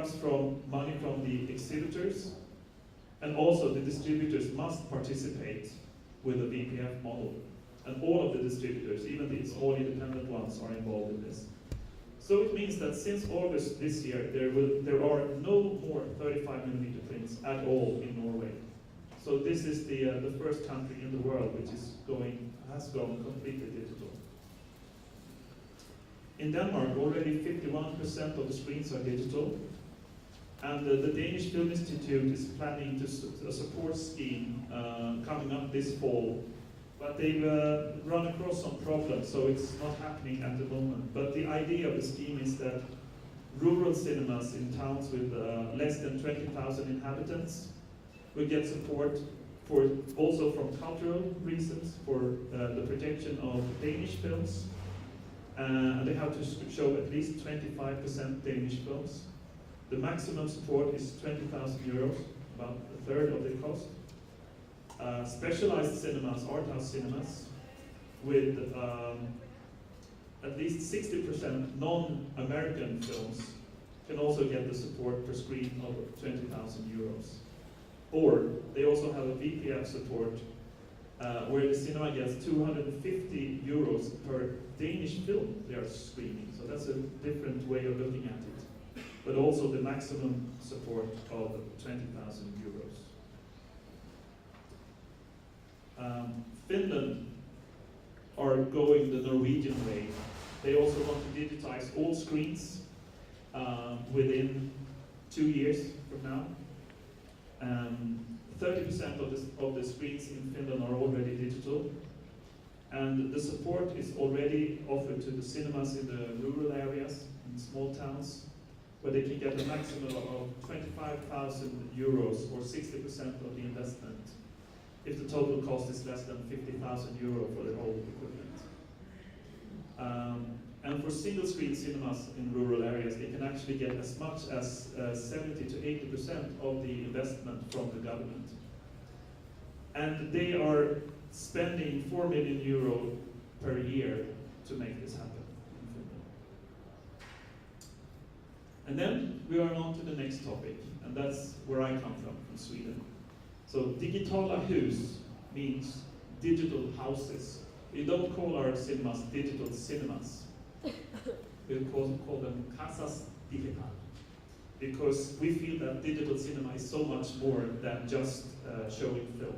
comes from money from the exhibitors, and also the distributors must participate with a VPF model. And all of the distributors, even the small independent ones, are involved in this. So it means that since August this year, there are no more 35mm prints at all in Norway. So this is the first country in the world which has gone completely digital. In Denmark, already 51% of the screens are digital, and the Danish Film Institute is planning a support scheme coming up this fall, but they've run across some problems, so it's not happening at the moment. But the idea of the scheme is that rural cinemas in towns with less than 20,000 inhabitants will get support also from cultural reasons, for the projection of Danish films. And they have to show at least 25% Danish films. The maximum support is 20,000 euros, about a third of the cost. Specialized cinemas, art house cinemas, with at least 60% non-American films can also get the support per screen of 20,000 euros. Or they also have a VPF support where the cinema gets 250 euros per Danish film they are screening. So that's a different way of looking at it. But also the maximum support of 20,000 euros. Finland are going the Norwegian way. They also want to digitize all screens within 2 years from now. 30% of the screens in Finland are already digital, and the support is already offered to the cinemas in the rural areas, in small towns, where they can get a maximum of 25,000 euros or 60% of the investment if the total cost is less than 50,000 euro for the whole equipment. And for single screen cinemas in rural areas, they can actually get as much as 70 to 80% of the investment from the government. And they are spending 4 million euro per year to make this happen in Finland. And then we are on to the next topic, and that's where I come from Sweden. So digitala hus means digital houses. We don't call our cinemas digital cinemas. We call them casas digital, because we feel that digital cinema is so much more than just showing film.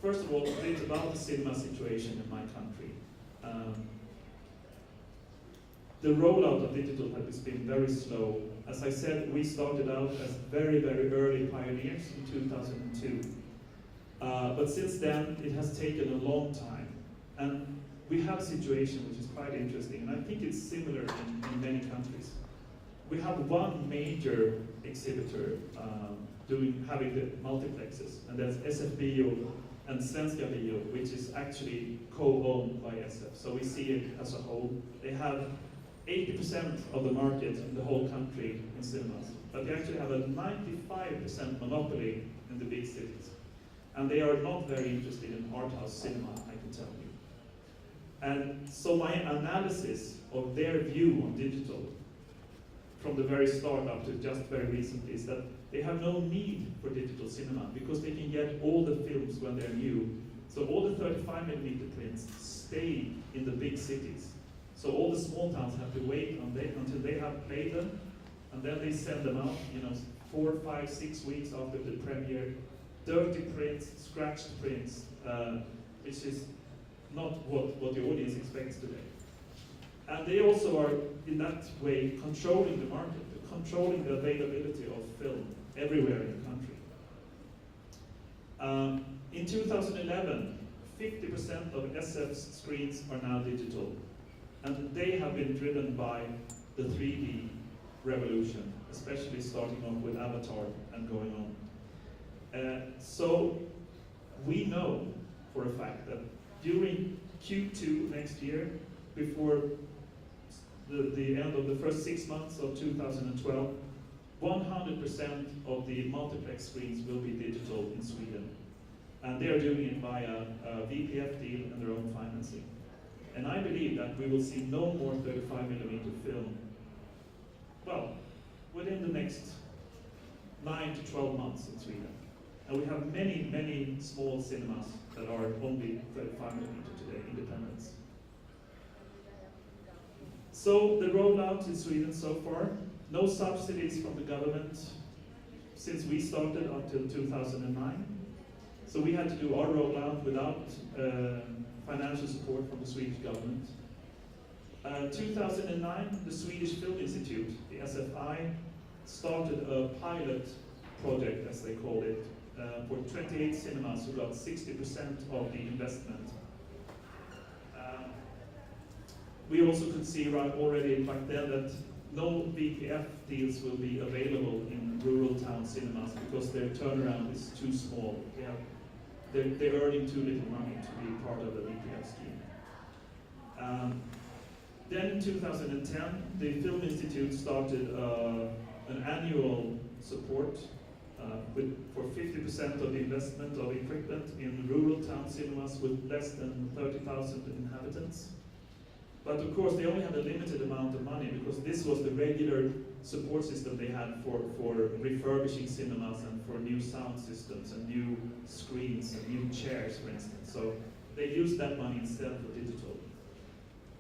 First of all, a bit about the cinema situation in my country. The rollout of digital has been very slow. As I said, we started out as very, very early pioneers in 2002. But since then, it has taken a long time. And we have a situation which is quite interesting, and I think it's similar in many countries. We have one major exhibitor having the multiplexes, and that's SF Bio and Svenska Bio, which is actually co-owned by SF. So we see it as a whole. They have 80% of the market in the whole country in cinemas, but they actually have a 95% monopoly in the big cities. And they are not very interested in art house cinema, I can tell you. And so my analysis of their view on digital, from the very start up to just very recently, is that they have no need for digital cinema because they can get all the films when they're new. So all the 35mm prints stay in the big cities. So all the small towns have to wait until they have played them, and then they send them out, 4, 5, 6 weeks after the premiere. Dirty prints, scratched prints, which is not what the audience expects today. And they also are, in that way, controlling the market, controlling the availability of film everywhere in the country. In 2011, 50% of SF's screens are now digital, and they have been driven by the 3D revolution, especially starting off with Avatar and going on. So we know for a fact that during Q2 next year, before the end of the first 6 months of 2012, 100% of the multiplex screens will be digital in Sweden. And they are doing it via a VPF deal and their own financing. And I believe that we will see no more 35mm film next 9 to 12 months in Sweden. And we have many, many small cinemas that are only 35mm today, independents. So the rollout in Sweden so far, no subsidies from the government since we started until 2009. So we had to do our rollout without financial support from the Swedish government. 2009, the Swedish Film Institute, the SFI, started a pilot project, as they called it, for 28 cinemas who got 60% of the investment. We also could see right already back then that no BPF deals will be available in rural town cinemas because their turnaround is too small. They're earning too little money to be part of the BPF scheme. Then in 2010, the Film Institute started an annual support for 50% of the investment of equipment in rural town cinemas with less than 30,000 inhabitants. But of course, they only had a limited amount of money because this was the regular support system they had for refurbishing cinemas and for new sound systems and new screens and new chairs, for instance. So they used that money instead for digital.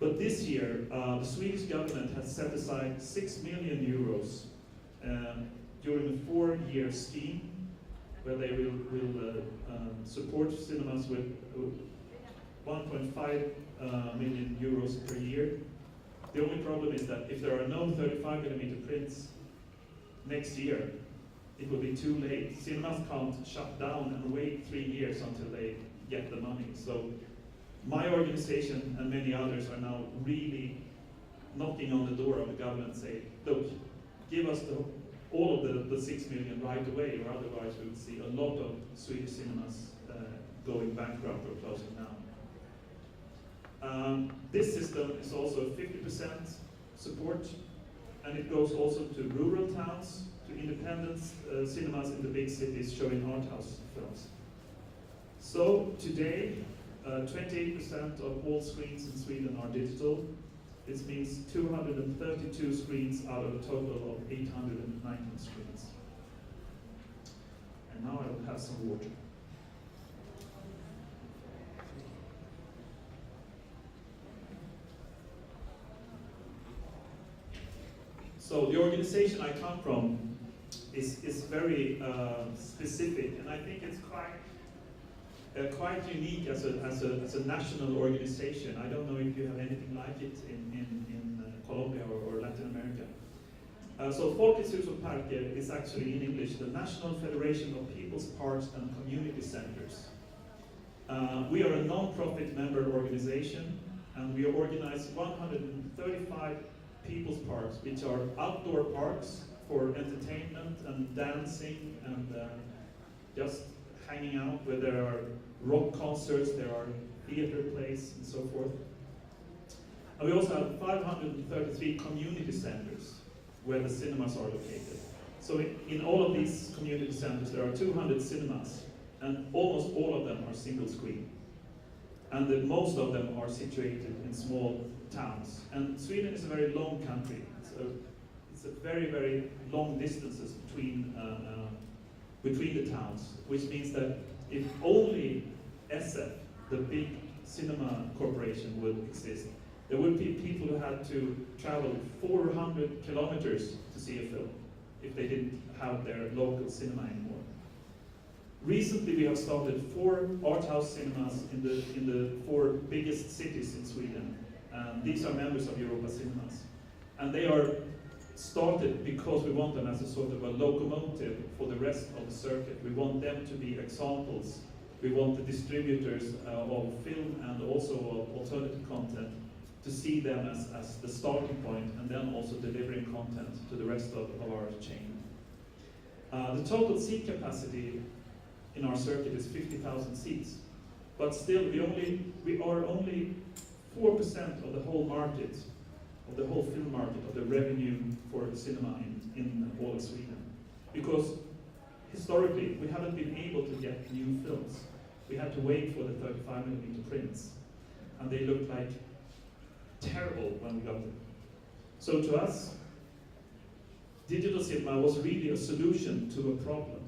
But this year, the Swedish government has set aside 6 million euros during a 4-year scheme where they will support cinemas with 1.5 million euros per year. The only problem is that if there are no 35mm prints next year, it will be too late. Cinemas can't shut down and wait 3 years until they get the money. So my organization and many others are now really knocking on the door of the government saying, look, give us all of the 6 million right away, or otherwise we will see a lot of Swedish cinemas going bankrupt or closing down. This system is also 50% support, and it goes also to rural towns, to independent cinemas in the big cities showing art house films. So today, 28% of all screens in Sweden are digital. This means 232 screens out of a total of 819 screens. And now I will have some water. So the organization I come from is very specific, and I think it's quite unique as a national organization. I don't know if you have anything like it in Colombia or Latin America. So Folkets Hus och Parker is actually in English the National Federation of People's Parks and Community Centers. We are a non-profit member organization, and we organize 135 people's parks, which are outdoor parks for entertainment and dancing and just hanging out, where there are rock concerts, there are theater plays, and so forth. And we also have 533 community centers where the cinemas are located. So in all of these community centers, there are 200 cinemas, and almost all of them are single screen. And most of them are situated in small towns. And Sweden is a very long country. It's a very, very long distances between the towns, which means that if only SF, the big cinema corporation, would exist, there would be people who had to travel 400 kilometers to see a film if they didn't have their local cinema anymore. Recently, we have started 4 art house cinemas in the 4 biggest cities in Sweden. These are members of Europa Cinemas. And they are started because we want them as a sort of a locomotive for the rest of the circuit. We want them to be examples. We want the distributors of film and also of alternative content to see them as the starting point, and then also delivering content to the rest of our chain. The total seat capacity in our circuit is 50,000 seats, but still we are only 4% of the whole market, of the whole film market, of the revenue for cinema in all of Sweden. Because historically, we haven't been able to get new films. We had to wait for the 35mm prints, and they looked like terrible when we got them. So to us, digital cinema was really a solution to a problem.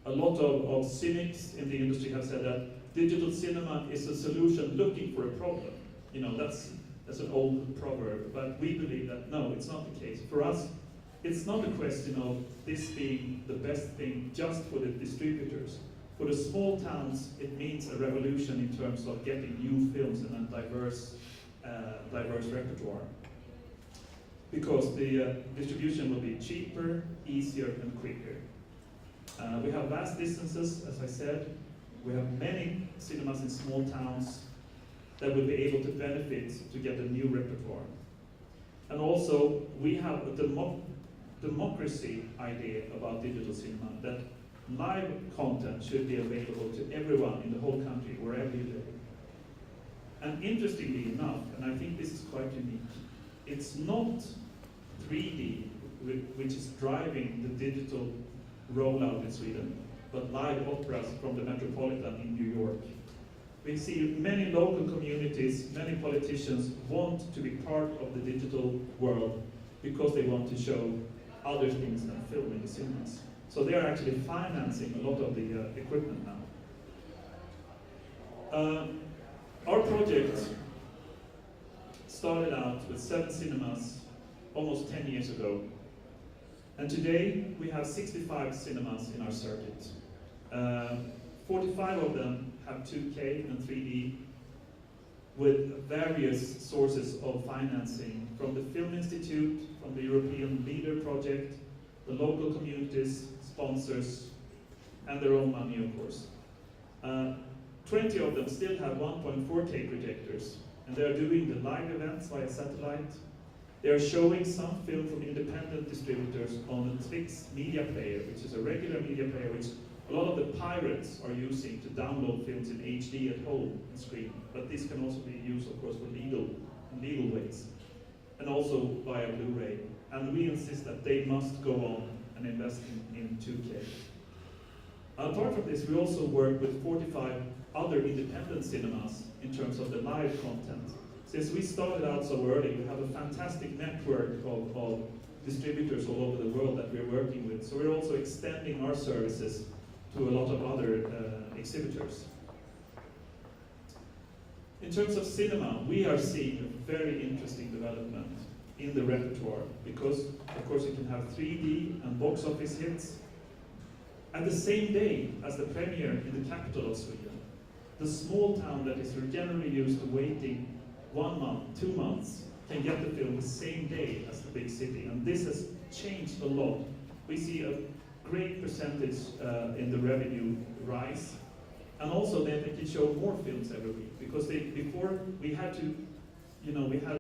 A lot of cynics in the industry have said that digital cinema is a solution looking for a problem. You know, that's an old proverb, but we believe that no, it's not the case. For us, it's not a question of this being the best thing just for the distributors. For the small towns, it means a revolution in terms of getting new films and a diverse repertoire. Because the distribution will be cheaper, easier, and quicker. We have vast distances, as I said. We have many cinemas in small towns that will be able to benefit to get a new repertoire. And also, we have a democracy idea about digital cinema, that live content should be available to everyone in the whole country, wherever you live. And interestingly enough, and I think this is quite unique, it's not 3D which is driving the digital rollout in Sweden, but live operas from the Metropolitan in New York. We see many local communities, many politicians want to be part of the digital world because they want to show other things than film in the cinemas. So they are actually financing a lot of the equipment now. Our project started out with 7 cinemas almost 10 years ago. And today we have 65 cinemas in our circuit. 45 of them have 2K and 3D with various sources of financing from the Film Institute, from the European Leader Project, the local communities, sponsors, and their own money, of course. 20 of them still have 1.4K projectors, and they are doing the live events via satellite. They are showing some film from independent distributors on the Twix media player, which is a regular media player which a lot of the pirates are using to download films in HD at home and screen. But this can also be used, of course, for legal ways, and also via Blu-ray. And we insist that they must go on and invest in 2K. Apart from this, we also work with 45 other independent cinemas in terms of the live content. Since we started out so early, we have a fantastic network of distributors all over the world that we're working with. So we're also extending our services to a lot of other exhibitors. In terms of cinema, we are seeing a very interesting development in the repertoire because, of course, you can have 3D and box office hits at the same day as the premiere in the capital of Sweden. The small town that is generally used to waiting 1 month, 2 months, can get the film the same day as the big city. And this has changed a lot. We see a great percentage in the revenue rise. And also that they can show more films every week. Because before we had to, we had